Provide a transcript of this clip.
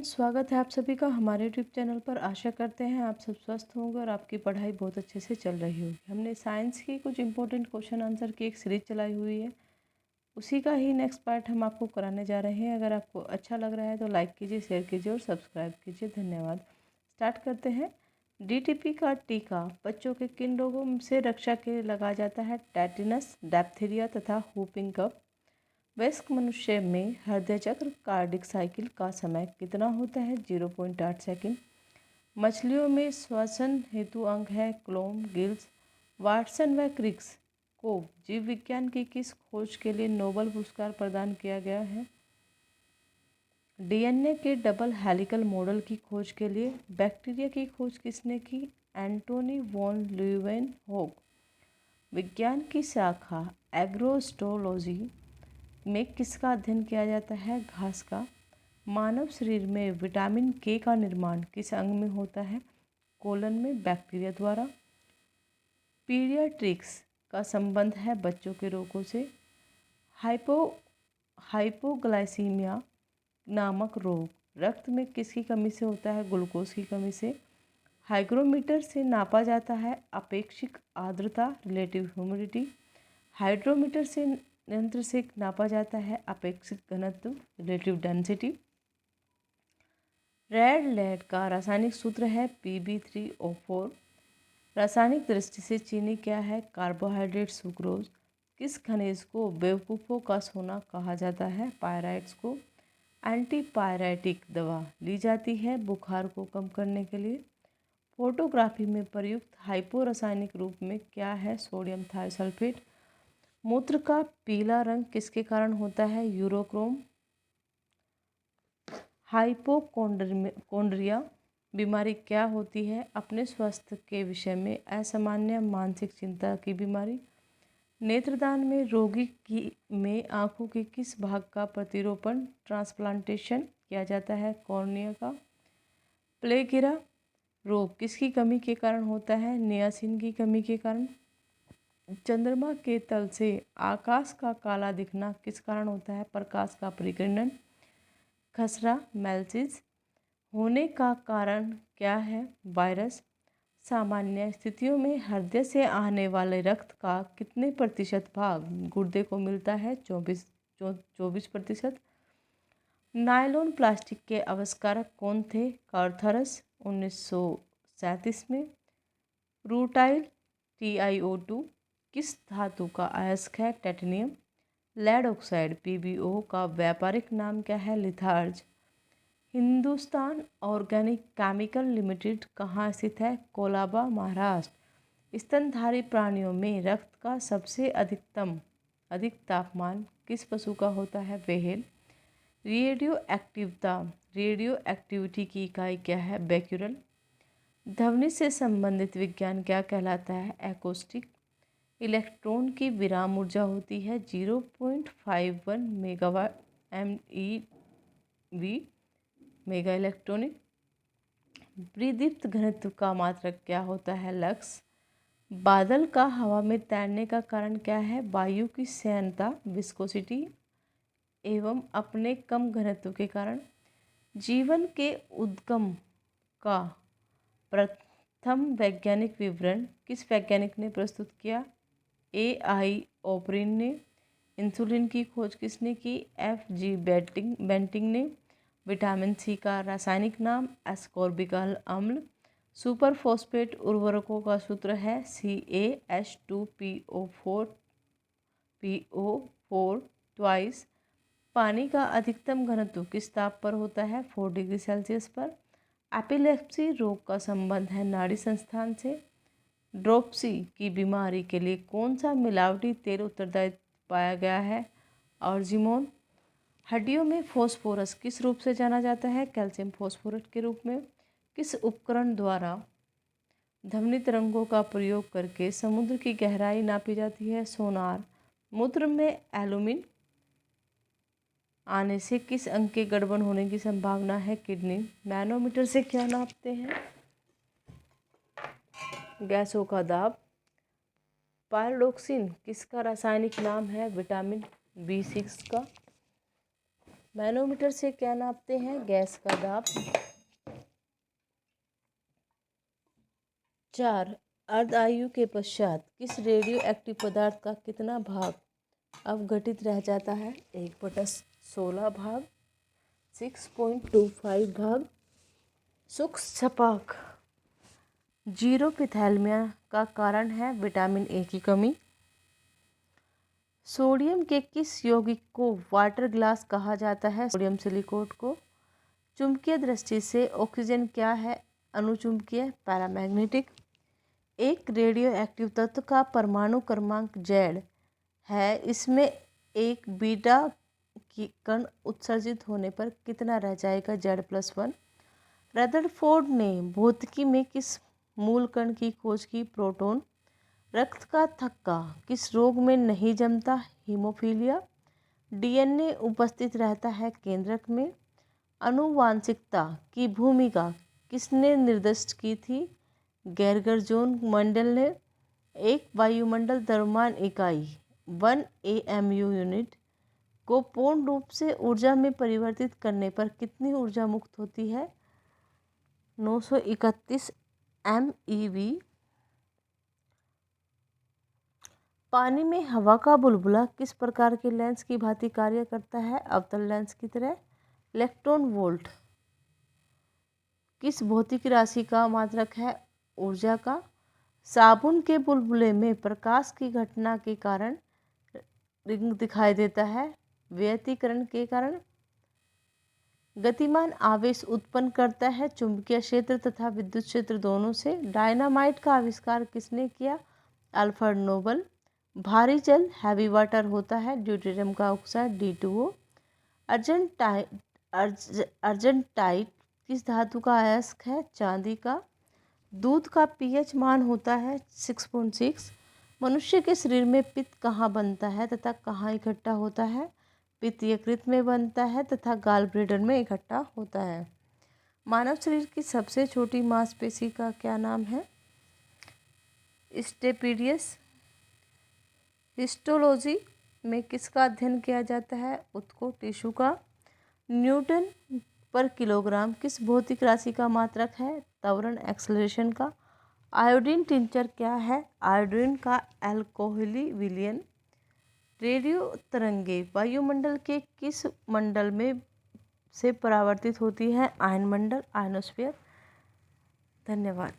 स्वागत है आप सभी का हमारे यूट्यूब चैनल पर। आशा करते हैं आप सब स्वस्थ होंगे और आपकी पढ़ाई बहुत अच्छे से चल रही होगी। हमने साइंस की कुछ इंपॉर्टेंट क्वेश्चन आंसर की एक सीरीज चलाई हुई है, उसी का ही नेक्स्ट पार्ट हम आपको कराने जा रहे हैं। अगर आपको अच्छा लग रहा है तो लाइक कीजिए, शेयर कीजिए और सब्सक्राइब कीजिए। धन्यवाद। स्टार्ट करते हैं। डीटीपी का टीका बच्चों के किन रोगों से रक्षा के लिए लगाया जाता है? टेटिनस, डिप्थीरिया तथा whooping कफ। वयस्क मनुष्य में हृदय चक्र कार्डिक साइकिल का समय कितना होता है? 0.8 सेकंड। मछलियों में श्वसन हेतु अंग है क्लोम, गिल्स। वाटसन व क्रिक्स को जीव विज्ञान की किस खोज के लिए नोबेल पुरस्कार प्रदान किया गया है? डीएनए के डबल हेलिकल मॉडल की खोज के लिए। बैक्टीरिया की खोज किसने की? Antonie van Leeuwenhoek. विज्ञान की शाखा एग्रोस्टोलॉजी में किसका अध्ययन किया जाता है? घास का। मानव शरीर में विटामिन के का निर्माण किस अंग में होता है? कोलन में, बैक्टीरिया द्वारा। पीडियाट्रिक्स का संबंध है बच्चों के रोगों से। हाइपोग्लाइसीमिया नामक रोग रक्त में किसकी कमी से होता है? ग्लूकोज की कमी से। हाइग्रोमीटर से नापा जाता है अपेक्षिक आर्द्रता, रिलेटिव ह्यूमिडिटी। हाइड्रोमीटर से यंत्र से नापा जाता है अपेक्षित घनत्व, रिलेटिव डेंसिटी। रेड लेड का रासायनिक सूत्र है Pb3O4। रासायनिक दृष्टि से चीनी क्या है? Carbohydrate, sucrose. किस खनिज को बेवकूफ़ों का सोना कहा जाता है? पायराइट्स को। एंटीपायरेटिक दवा ली जाती है बुखार को कम करने के लिए। फोटोग्राफी में प्रयुक्त हाइपो रासायनिक रूप में क्या है? Sodium thiosulphate. मूत्र का पीला रंग किसके कारण होता है? यूरोक्रोम। हाइपोकोंड्रिया बीमारी क्या होती है? अपने स्वास्थ्य के विषय में असामान्य मानसिक चिंता की बीमारी। नेत्रदान में रोगी की में आँखों के किस भाग का प्रतिरोपण, ट्रांसप्लांटेशन किया जाता है? कॉर्निया का। प्लेगिरा रोग किसकी कमी के कारण होता है? नियासिन की कमी के कारण। चंद्रमा के तल से आकाश का काला दिखना किस कारण होता है? प्रकाश का परिकिरण। खसरा मेलसिस होने का कारण क्या है? वायरस। सामान्य स्थितियों में हृदय से आने वाले रक्त का कितने प्रतिशत भाग गुर्दे को मिलता है? 24%। नायलॉन प्लास्टिक के आविष्कारक कौन थे? कार्थरस, 1937 में। रूटाइल TiO2 किस धातु का अयस्क है? टाइटेनियम। लेड ऑक्साइड PbO का व्यापारिक नाम क्या है? Litharge. Hindustan organic chemical limited कहाँ स्थित है? कोलाबा, महाराष्ट्र। स्तनधारी प्राणियों में रक्त का सबसे अधिक तापमान किस पशु का होता है? व्हेल। रेडियो एक्टिविटी की इकाई क्या है? बेक्यूरल। ध्वनि से संबंधित विज्ञान क्या कहलाता है? एकॉस्टिक। इलेक्ट्रॉन की विराम ऊर्जा होती है 0.51 मेगावाट MeV, मेगा इलेक्ट्रॉनिक। प्रदीप्त घनत्व का मात्रक क्या होता है? लक्स। बादल का हवा में तैरने का कारण क्या है? वायु की श्यानता, विस्कोसिटी एवं अपने कम घनत्व के कारण। जीवन के उद्गम का प्रथम वैज्ञानिक विवरण किस वैज्ञानिक ने प्रस्तुत किया? AI ओपरिन ने। इंसुलिन की खोज किसने की? FG बेंटिंग ने। विटामिन सी का रासायनिक नाम एस्कॉर्बिक अम्ल। सुपर फॉस्फेट उर्वरकों का सूत्र है CaH2PO4 ट्वाइस। पानी का अधिकतम घनत्व किस ताप पर होता है? 4 डिग्री सेल्सियस पर। एपिलेप्सी रोग का संबंध है नाड़ी संस्थान से। ड्रोप्सी की बीमारी के लिए कौन सा मिलावटी तेल उत्तरदायी पाया गया है? ऑर्जिमोन। हड्डियों में फॉस्फोरस किस रूप से जाना जाता है? कैल्शियम फॉस्फोरेट के रूप में। किस उपकरण द्वारा ध्वनि तरंगों का प्रयोग करके समुद्र की गहराई नापी जाती है? सोनार। मूत्र में एल्यूमिन आने से किस अंग के गड़बड़ होने की संभावना है? किडनी। मैनोमीटर से क्या नापते हैं? गैसों का दाब। पायरोक्सिन किसका रासायनिक नाम है? विटामिन B6 का। मैनोमीटर से क्या नापते हैं? गैस का दाब। 4. अर्ध आयु के पश्चात किस रेडियो एक्टिव पदार्थ का कितना भाग अवघटित रह जाता है? 1/16 भाग, 6.25 भाग। सूक्ष्म छपाक। जीरोपिथैल्मिया का कारण है विटामिन ए की कमी। सोडियम के किस यौगिक को वाटर ग्लास कहा जाता है? सोडियम सिलिकोट को। चुंबकीय दृष्टि से ऑक्सीजन क्या है? अनुचुंबकीय, पैरामैग्नेटिक। एक रेडियो एक्टिव तत्व का परमाणु क्रमांक Z है। इसमें एक बीटा की कण उत्सर्जित होने पर कितना रह जाएगा? Z+1। रदरफोर्ड ने भौतिकी में किस मूल कण की खोज की? प्रोटॉन। रक्त का थक्का किस रोग में नहीं जमता? हीमोफीलिया। DNA उपस्थित रहता है केंद्रक में। आनुवांशिकता की भूमिका किसने निर्दिष्ट की थी? गैरगर जोन मंडल ने। एक वायुमंडल द्रव्यमान इकाई 1 AMU यूनिट को पूर्ण रूप से ऊर्जा में परिवर्तित करने पर कितनी ऊर्जा मुक्त होती है? 931 MeV। पानी में हवा का बुलबुला किस प्रकार के लेंस की भांति कार्य करता है? अवतल लेंस की तरह। इलेक्ट्रॉन वोल्ट किस भौतिक राशि का मात्रक है? ऊर्जा का। साबुन के बुलबुले में प्रकाश की घटना के कारण रिंग दिखाई देता है, व्यतिकरण के कारण। गतिमान आवेश उत्पन्न करता है चुंबकीय क्षेत्र तथा विद्युत क्षेत्र दोनों से। डायनामाइट का आविष्कार किसने किया? Alfred Nobel. भारी जल हैवी वाटर होता है, ड्यूटेरियम का ऑक्साइड D2O। अर्जेंटाइट किस धातु का अयस्क है? चांदी का। दूध का pH मान होता है 6.6। मनुष्य के शरीर में पित्त कहाँ बनता है तथा कहाँ इकट्ठा होता है? पित्त यकृत में बनता है तथा गाल ब्लैडर में इकट्ठा होता है। मानव शरीर की सबसे छोटी मांसपेशी का क्या नाम है? स्टेपिडियस। हिस्टोलॉजी में किसका अध्ययन किया जाता है? उत्तक टिश्यू का। न्यूटन पर किलोग्राम किस भौतिक राशि का मात्रक है? त्वरण, एक्सेलरेशन का। आयोडीन टिंचर क्या है? आयोडीन का अल्कोहली विलयन। रेडियो तरंगे वायुमंडल के किस मंडल में से परावर्तित होती हैं? आयनमंडल, आयनोस्फीयर। धन्यवाद।